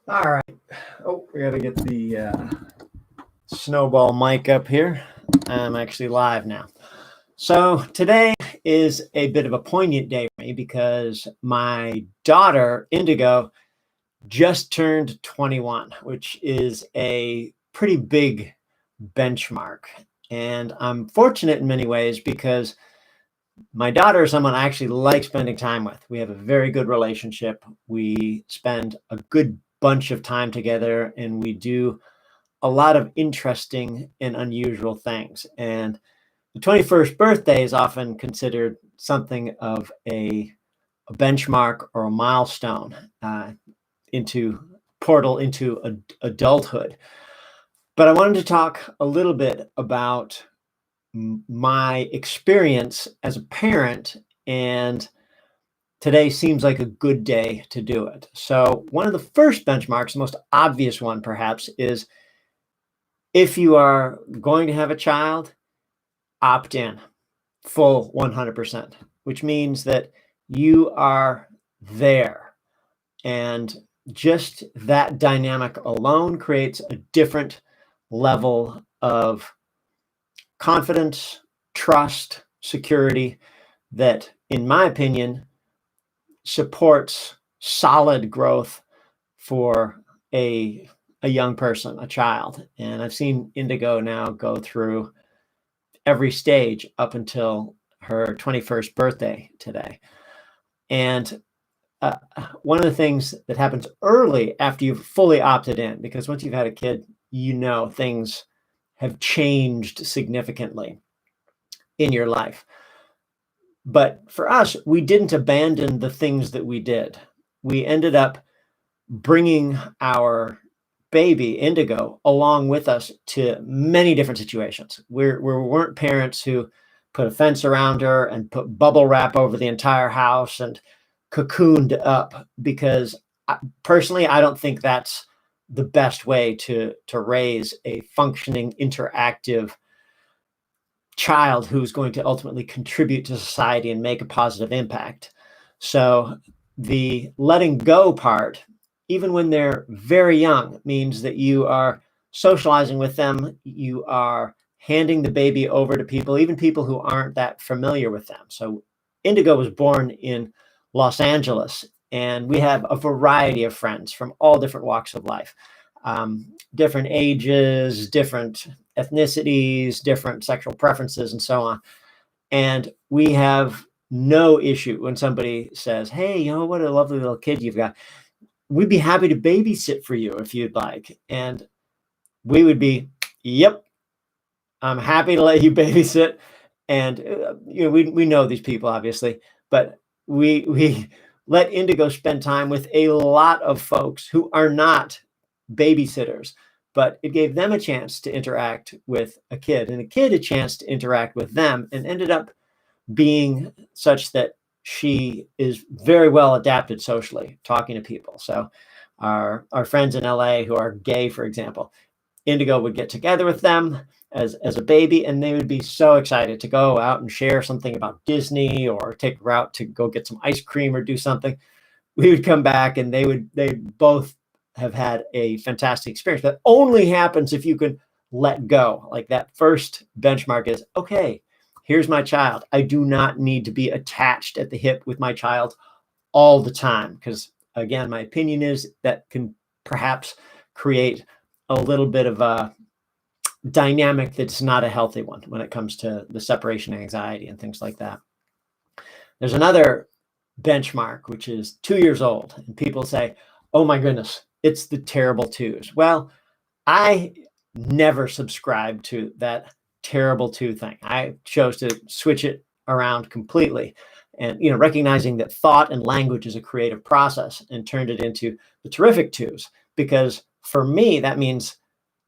All right. Oh, we got to get the snowball mic up here. I'm actually live now. So today is a bit of a poignant day for me because my daughter, Indigo, just turned 21, which is a pretty big benchmark. And I'm fortunate in many ways because my daughter is someone I actually like spending time with. We have a very good relationship. We spend a good bunch of time together and we do a lot of interesting and unusual things. And the 21st birthday is often considered something of a benchmark or a milestone into portal into adulthood. But I wanted to talk a little bit about my experience as a parent, and today seems like a good day to do it. So one of the first benchmarks, the most obvious one perhaps, is if you are going to have a child, opt in full 100%, which means that you are there. And just that dynamic alone creates a different level of confidence, trust, security that, in my opinion, supports solid growth for a young person, a child. And I've seen Indigo now go through every stage up until her 21st birthday today. And one of the things that happens early after you've fully opted in, because once you've had a kid, things have changed significantly in your life. But for us, we didn't abandon the things that we did. We ended up bringing our baby, Indigo, along with us to many different situations. We weren't parents who put a fence around her and put bubble wrap over the entire house and cocooned up, because personally, I don't think that's the best way to raise a functioning, interactive child who's going to ultimately contribute to society and make a positive impact. So the letting go part, even when they're very young, means that you are socializing with them, you are handing the baby over to people, even people who aren't that familiar with them. So Indigo was born in Los Angeles, and we have a variety of friends from all different walks of life, different ages, different ethnicities, different sexual preferences, and so on. And we have no issue when somebody says, hey, what a lovely little kid you've got. We'd be happy to babysit for you if you'd like. And we would be, yep, I'm happy to let you babysit. And, we know these people, obviously, but we let Indigo spend time with a lot of folks who are not babysitters, but it gave them a chance to interact with a kid and a kid a chance to interact with them, and ended up being such that she is very well adapted socially, talking to people. So our friends in LA who are gay, for example, Indigo would get together with them as a baby, and they would be so excited to go out and share something about Disney or take a route to go get some ice cream or do something. We would come back and they both have had a fantastic experience. That only happens if you can let go. Like, that first benchmark is, okay, here's my child. I do not need to be attached at the hip with my child all the time, because, again, my opinion is that can perhaps create a little bit of a dynamic that's not a healthy one when it comes to the separation anxiety and things like that. There's another benchmark, which is 2 years old, and people say, oh my goodness, it's the terrible twos. Well, I never subscribed to that terrible two thing. I chose to switch it around completely, and recognizing that thought and language is a creative process, and turned it into the terrific twos, because for me that means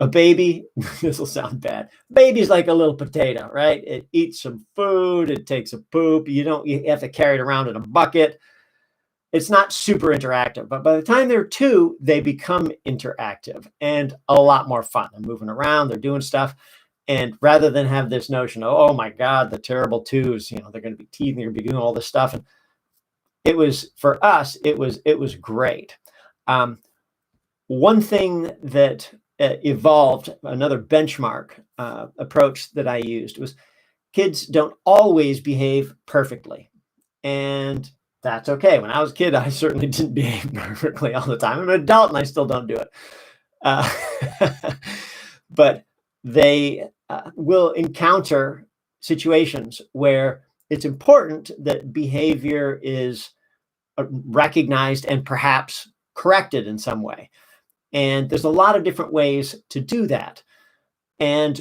a baby, this will sound bad, baby's like a little potato, right? It eats some food, it takes a poop, you have to carry it around in a bucket. It's not super interactive, but by the time they're 2, they become interactive and a lot more fun. They're moving around, they're doing stuff. And rather than have this notion of, oh my God, the terrible twos, they're going to be teething, they're going to be doing all this stuff. And for us, it was great. one thing that evolved, another benchmark approach that I used was kids don't always behave perfectly. And that's okay. When I was a kid, I certainly didn't behave perfectly all the time. I'm an adult and I still don't do it. Uh, but they will encounter situations where it's important that behavior is recognized and perhaps corrected in some way. And there's a lot of different ways to do that. And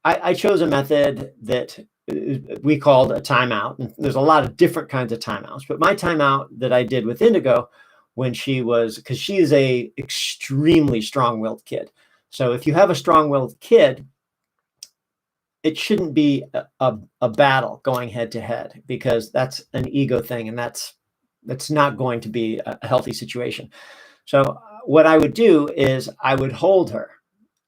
I chose a method that we called a timeout. And there's a lot of different kinds of timeouts, but my timeout that I did with Indigo when she was, because she is a extremely strong-willed kid. So if you have a strong-willed kid, it shouldn't be a battle going head to head, because that's an ego thing, and that's not going to be a healthy situation. So what I would do is I would hold her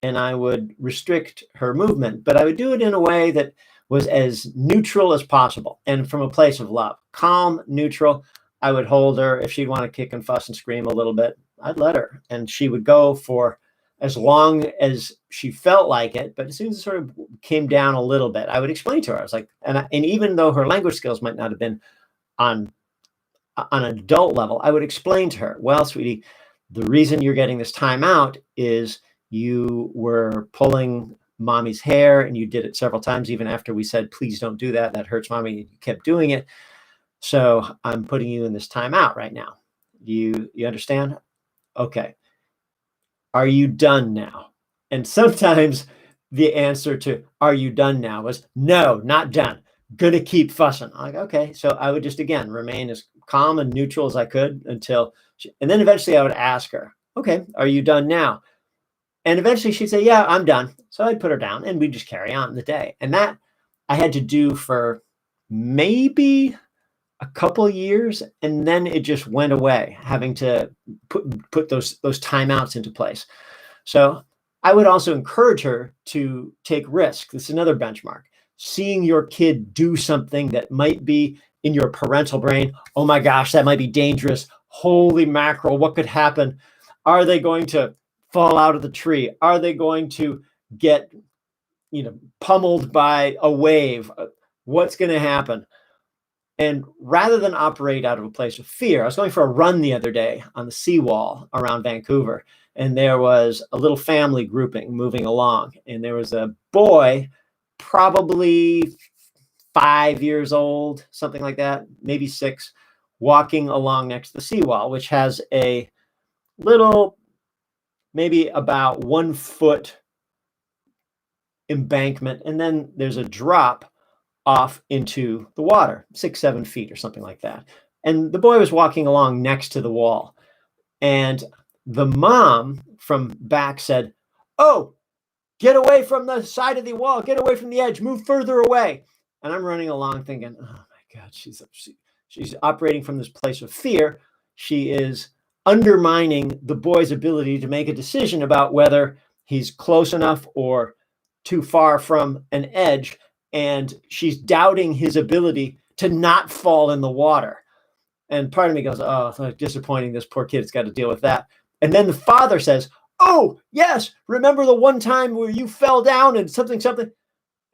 and I would restrict her movement, but I would do it in a way that was as neutral as possible and from a place of love. Calm, neutral. I would hold her. If she'd want to kick and fuss and scream a little bit, I'd let her. And she would go for as long as she felt like it. But as soon as it sort of came down a little bit, I would explain to her. I was like, and even though her language skills might not have been on an adult level, I would explain to her, well, sweetie, the reason you're getting this time out is you were pulling mommy's hair, and you did it several times, even after we said, please don't do that. That hurts mommy. You kept doing it. So I'm putting you in this time out right now. You understand? Okay. Are you done now? And sometimes the answer to, are you done now, was no, not done. Gonna keep fussing. I'm like, okay. So I would just, again, remain as calm and neutral as I could until and then eventually I would ask her, okay, are you done now? And eventually she'd say, yeah, I'm done. So I'd put her down and we'd just carry on the day. And that I had to do for maybe a couple of years, and then it just went away, having to put those timeouts into place. So I would also encourage her to take risks. This is another benchmark. Seeing your kid do something that might be in your parental brain, oh my gosh, that might be dangerous. Holy mackerel, what could happen? Are they going to fall out of the tree? Are they going to get, pummeled by a wave? What's going to happen? And rather than operate out of a place of fear, I was going for a run the other day on the seawall around Vancouver, and there was a little family grouping moving along, and there was a boy, probably 5 years old, something like that, maybe 6, walking along next to the seawall, which has a little, maybe about 1 foot embankment, and then there's a drop off into the water, 6-7 feet or something like that. And the boy was walking along next to the wall, and the mom from back said, oh, get away from the side of the wall, get away from the edge, move further away. And I'm running along thinking, oh my God, she's operating from this place of fear. She is undermining the boy's ability to make a decision about whether he's close enough or too far from an edge. And she's doubting his ability to not fall in the water. And part of me goes, oh, disappointing. This poor kid's got to deal with that. And then the father says, oh, yes, remember the one time where you fell down and something.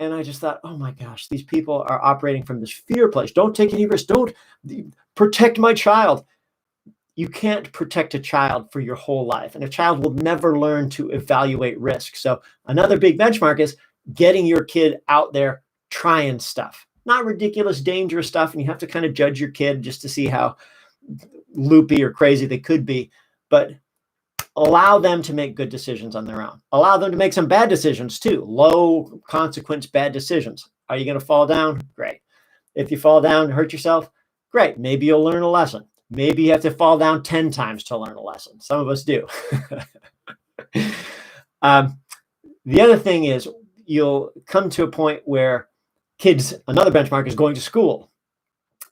And I just thought, oh my gosh, these people are operating from this fear place. Don't take any risks. Don't protect my child. You can't protect a child for your whole life. And a child will never learn to evaluate risk. So another big benchmark is getting your kid out there trying stuff, not ridiculous, dangerous stuff. And you have to kind of judge your kid just to see how loopy or crazy they could be, but allow them to make good decisions on their own. Allow them to make some bad decisions too. Low consequence, bad decisions. Are you going to fall down? Great. If you fall down and hurt yourself, great. Maybe you'll learn a lesson. Maybe you have to fall down 10 times to learn a lesson. Some of us do. The other thing is you'll come to a point where kids, another benchmark is going to school.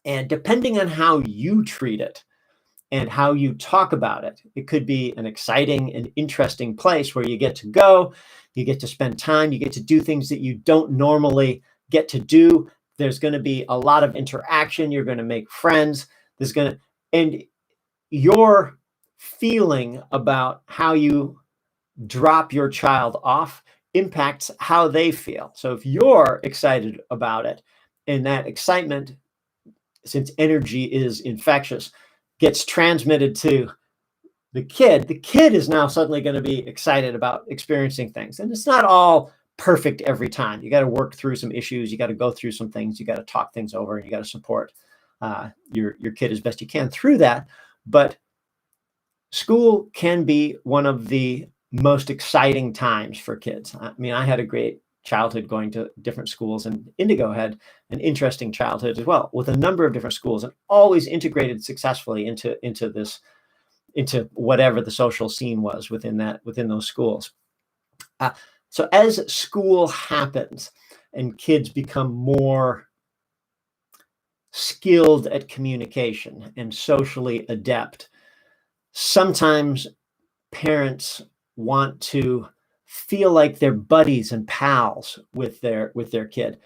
And depending on how you treat it and how you talk about it, it could be an exciting and interesting place where you get to go, you get to spend time, you get to do things that you don't normally get to do. There's going to be a lot of interaction. You're going to make friends. And your feeling about how you drop your child off impacts how they feel. So if you're excited about it, and that excitement, since energy is infectious, gets transmitted to the kid is now suddenly going to be excited about experiencing things. And it's not all perfect every time. You got to work through some issues. You got to go through some things. You got to talk things over, and you got to support your kid as best you can through that. But school can be one of the most exciting times for kids. I mean, I had a great childhood going to different schools, and Indigo had an interesting childhood as well, with a number of different schools, and always integrated successfully into whatever the social scene was within those schools. So as school happens and kids become more skilled at communication and socially adept, sometimes parents want to feel like they're buddies and pals with their kid.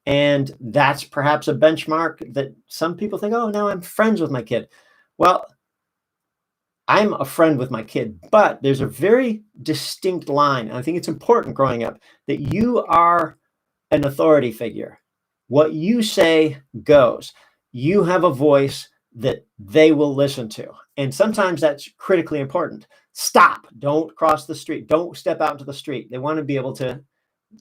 And that's perhaps a benchmark that some people think, oh, now I'm friends with my kid. Well, I'm a friend with my kid, but there's a very distinct line. And I think it's important growing up that you are an authority figure. What you say goes. You have a voice that they will listen to. And sometimes that's critically important. Stop. Don't cross the street. Don't step out into the street. They want to be able to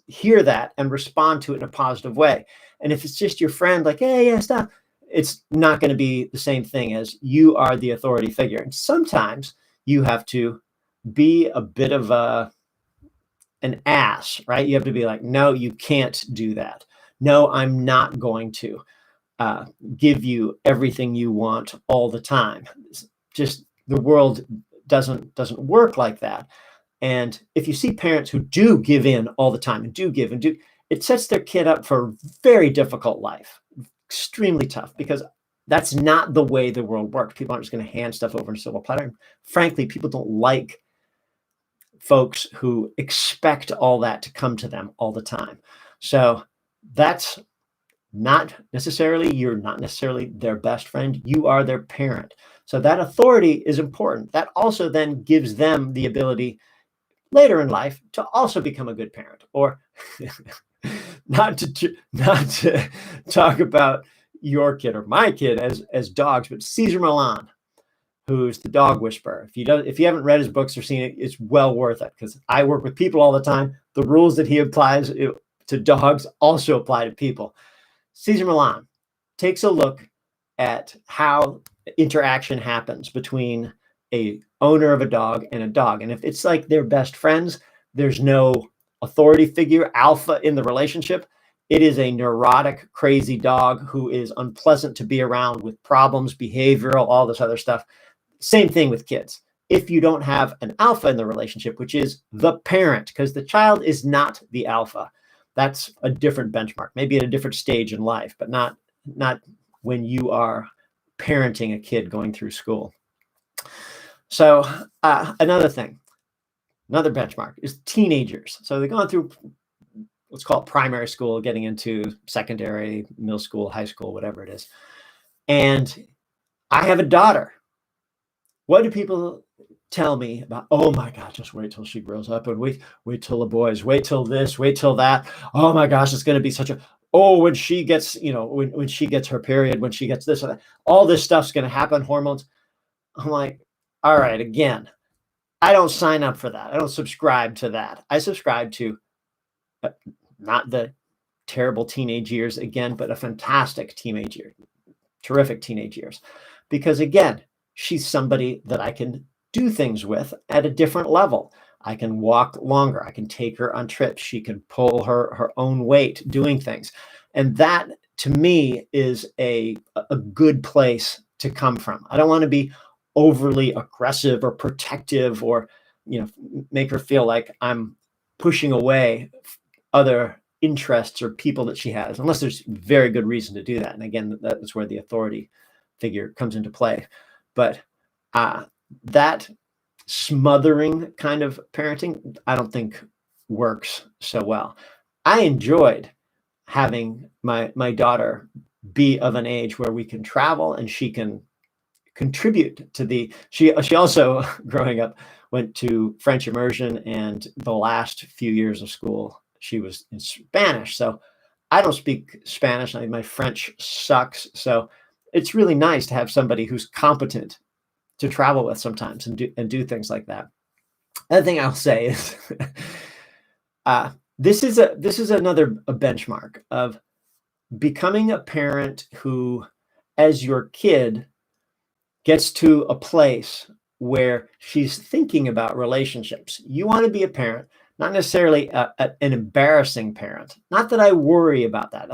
hear that and respond to it in a positive way. And if it's just your friend, like, hey, yeah, stop, it's not going to be the same thing as you are the authority figure. And sometimes you have to be a bit of an ass, right? You have to be like, no, you can't do that. No, I'm not going to give you everything you want all the time. Just the world doesn't work like that. And if you see parents who do give in all the time and do give and do, it sets their kid up for a very difficult life, extremely tough, because that's not the way the world works. People aren't just going to hand stuff over in a silver platter. Frankly, people don't like folks who expect all that to come to them all the time. So that's not necessarily, you're not necessarily their best friend. You are their parent. So that authority is important. That also then gives them the ability later in life to also become a good parent, or not to talk about your kid or my kid as dogs, but Cesar Millan, who's the dog whisperer. If you haven't read his books or seen it, it's well worth it, because I work with people all the time. The rules that he applies to dogs also apply to people. Cesar Millan takes a look at how interaction happens between a owner of a dog and a dog. And if it's like they're best friends, there's no authority figure, alpha in the relationship. It is a neurotic, crazy dog who is unpleasant to be around, with problems, behavioral, all this other stuff. Same thing with kids. If you don't have an alpha in the relationship, which is the parent, because the child is not the alpha. That's a different benchmark, maybe at a different stage in life, but not when you are parenting a kid going through school. So another benchmark is teenagers. So they're going through, let's call it primary school, getting into secondary, middle school, high school, whatever it is. And I have a daughter. What do people tell me about? Oh my gosh, just wait till she grows up, and wait till the boys, wait till this, wait till that. Oh my gosh, it's going to be such a, when she gets, when she gets her period, when she gets this, all this stuff's going to happen, hormones. I'm like, all right, again, I don't sign up for that. I don't subscribe to that. I subscribe to not the terrible teenage years again, but a fantastic teenage year, terrific teenage years. Because again, she's somebody that I can do things with at a different level. I can walk longer. I can take her on trips. She can pull her own weight doing things. And that, to me, is a good place to come from. I don't want to be overly aggressive or protective, or make her feel like I'm pushing away other interests or people that she has, unless there's very good reason to do that. And again, that's where the authority figure comes into play. But that smothering kind of parenting, I don't think works so well. I enjoyed having my daughter be of an age where we can travel and she can contribute to she also growing up went to French immersion, and the last few years of school she was in Spanish. So I don't speak Spanish. My French sucks. So it's really nice to have somebody who's competent to travel with sometimes and do things like that. Other thing I'll say is this is another benchmark of becoming a parent who, as your kid gets to a place where she's thinking about relationships, you want to be a parent, not necessarily an embarrassing parent. Not that I worry about that.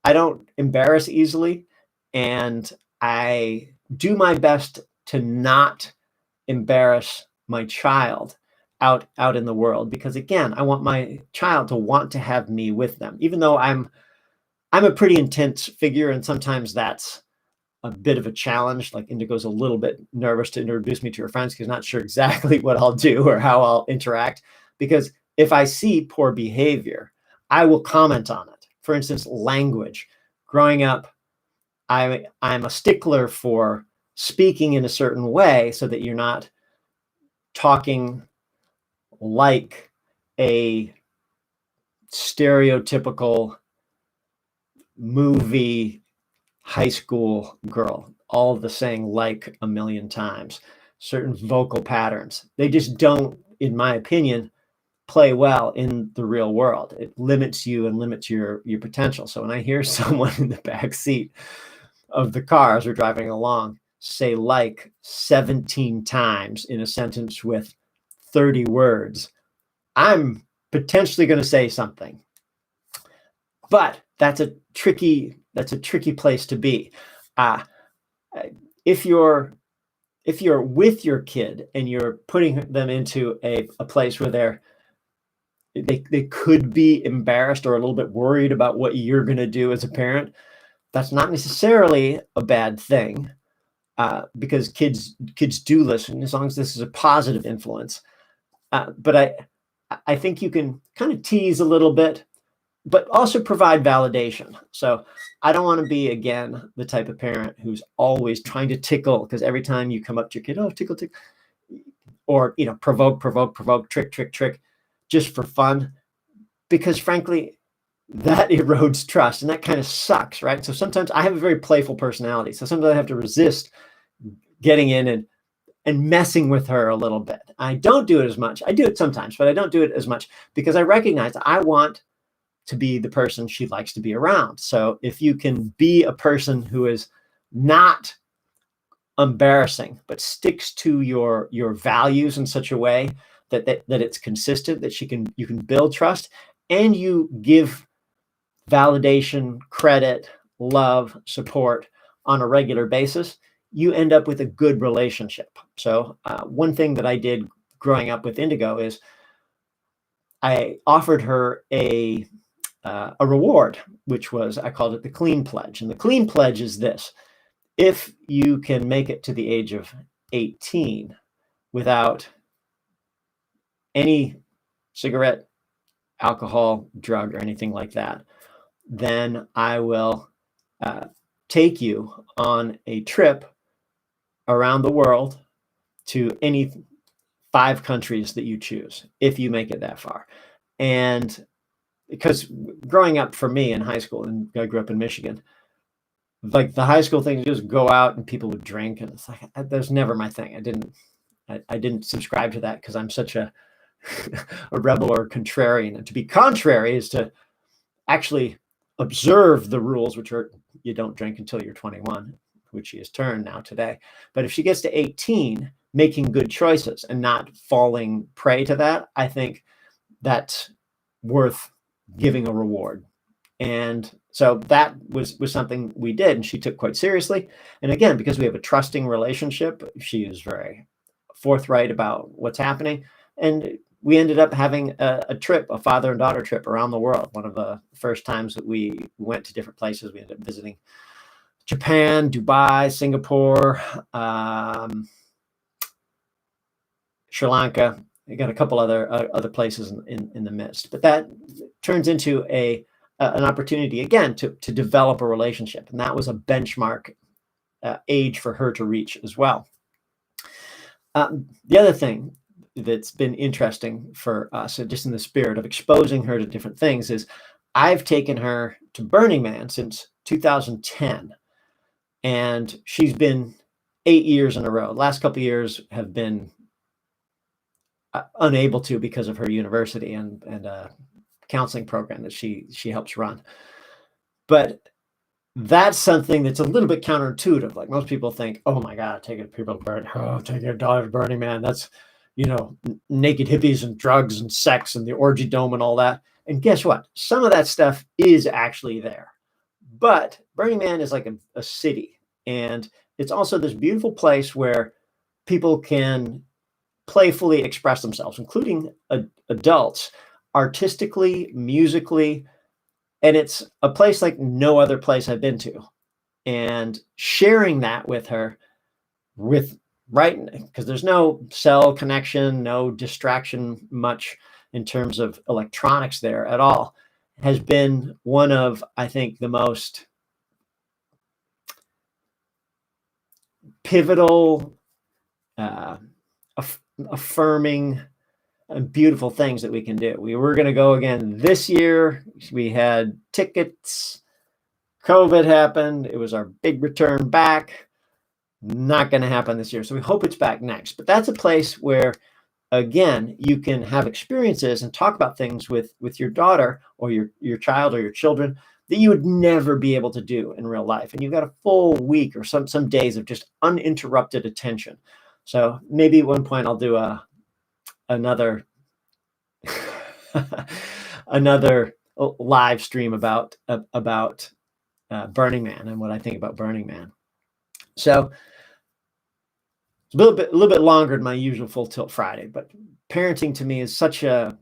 I don't embarrass easily, and I do my best to not embarrass my child out in the world, because again, I want my child to want to have me with them, even though I'm a pretty intense figure, and sometimes that's a bit of a challenge. Like Indigo's a little bit nervous to introduce me to her friends because not sure exactly what I'll do or how I'll interact, because if I see poor behavior, I will comment on it. For instance, language. Growing up, I'm a stickler for speaking in a certain way so that you're not talking like a stereotypical movie high school girl, all of the saying like a million times, certain vocal patterns. They just don't, in my opinion, play well in the real world. It limits you and limits your potential. So when I hear someone in the back seat of the car as we're driving along say like 17 times in a sentence with 30 words, I'm potentially going to say something. But that's a tricky place to be. If you're with your kid and you're putting them into a place where they could be embarrassed or a little bit worried about what you're going to do as a parent, that's not necessarily a bad thing, because kids do listen as long as this is a positive influence. But I think you can kind of tease a little bit, but also provide validation. So I don't want to be, again, the type of parent who's always trying to tickle, because every time you come up to your kid, oh, tickle, tickle, or, provoke, trick, just for fun, because frankly, that erodes trust, and that kind of sucks, right? So sometimes I have a very playful personality. So sometimes I have to resist getting in and messing with her a little bit. I don't do it as much. I do it sometimes, but I don't do it as much because I recognize I want to be the person she likes to be around. So if you can be a person who is not embarrassing, but sticks to your values in such a way that it's consistent, that you can build trust, and you give validation, credit, love, support on a regular basis, you end up with a good relationship. So one thing that I did growing up with Indigo is I offered her a reward, which was, I called it the clean pledge. And the clean pledge is this: if you can make it to the age of 18 without any cigarette, alcohol, drug, or anything like that, then I will take you on a trip around the world to any 5 countries that you choose, if you make it that far. And because growing up for me in high school, and I grew up in Michigan, like the high school thing, just go out and people would drink, and it's like that's never my thing. I didn't subscribe to that because I'm such a rebel or contrarian. And to be contrary is to actually observe the rules, which are you don't drink until you're 21, which she has turned now today. But if she gets to 18, making good choices and not falling prey to that, I think that's worth giving a reward. And so that was something we did, and she took quite seriously. And again, because we have a trusting relationship, she is very forthright about what's happening. And we ended up having a trip, a father and daughter trip around the world. One of the first times that we went to different places, we ended up visiting Japan, Dubai, Singapore, Sri Lanka. We got a couple other places in the midst. But that turns into an opportunity, again, to develop a relationship. And that was a benchmark age for her to reach as well. The other thing that's been interesting for us, just in the spirit of exposing her to different things, is I've taken her to Burning Man since 2010, and she's been 8 years in a row. The last couple of years have been unable to because of her university and counseling program that she helps run. But that's something that's a little bit counterintuitive. Like most people think, oh my God, taking people to Burning, taking your daughter to Burning Man, that's, naked hippies and drugs and sex and the orgy dome and all that. And guess what? Some of that stuff is actually there. But Burning Man is like a city. And it's also this beautiful place where people can playfully express themselves, including adults, artistically, musically. And it's a place like no other place I've been to. And sharing that with her, because there's no cell connection, no distraction much in terms of electronics there at all, has been one of, I think, the most pivotal, affirming, and beautiful things that we can do. We were going to go again this year. We had tickets. COVID happened. It was our big return back. Not going to happen this year. So we hope it's back next. But that's a place where, again, you can have experiences and talk about things with your daughter or your child or your children that you would never be able to do in real life. And you've got a full week or some days of just uninterrupted attention. So maybe at one point I'll do another live stream about Burning Man and what I think about Burning Man. So it's a little bit longer than my usual Full Tilt Friday, but parenting to me is the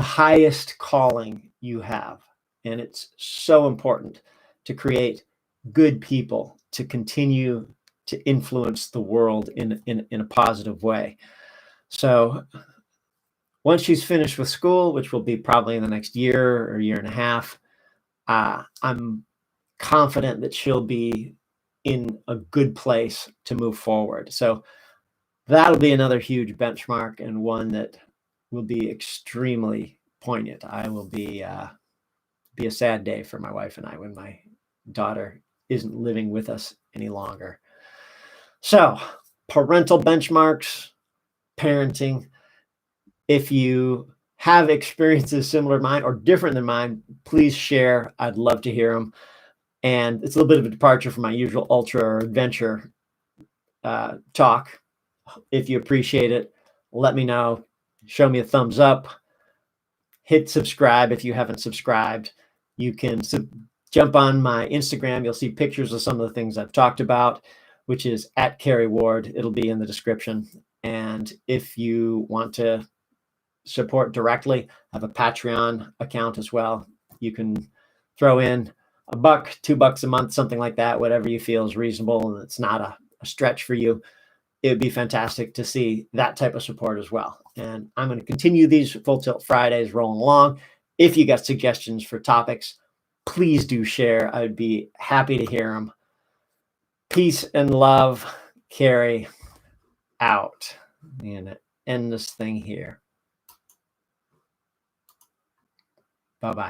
highest calling you have. And it's so important to create good people to continue to influence the world in a positive way. So once she's finished with school, which will be probably in the next year or year and a half, I'm confident that she'll be in a good place to move forward. So that'll be another huge benchmark and one that will be extremely poignant. I will be a sad day for my wife and I when my daughter isn't living with us any longer. So parental benchmarks, parenting. If you have experiences similar to mine or different than mine, please share. I'd love to hear them. And it's a little bit of a departure from my usual ultra or adventure talk. If you appreciate it, let me know. Show me a thumbs up. Hit subscribe if you haven't subscribed. You can jump on my Instagram. You'll see pictures of some of the things I've talked about, which is @CarrieWard. It'll be in the description. And if you want to support directly, I have a Patreon account as well. You can throw in $1, $2 a month, something like that, whatever you feel is reasonable and it's not a stretch for you. It would be fantastic to see that type of support as well. And I'm going to continue these Full Tilt Fridays rolling along. If you got suggestions for topics, please do share. I would be happy to hear them. Peace and love. Carrie out. I'm going to end this thing here. Bye-bye.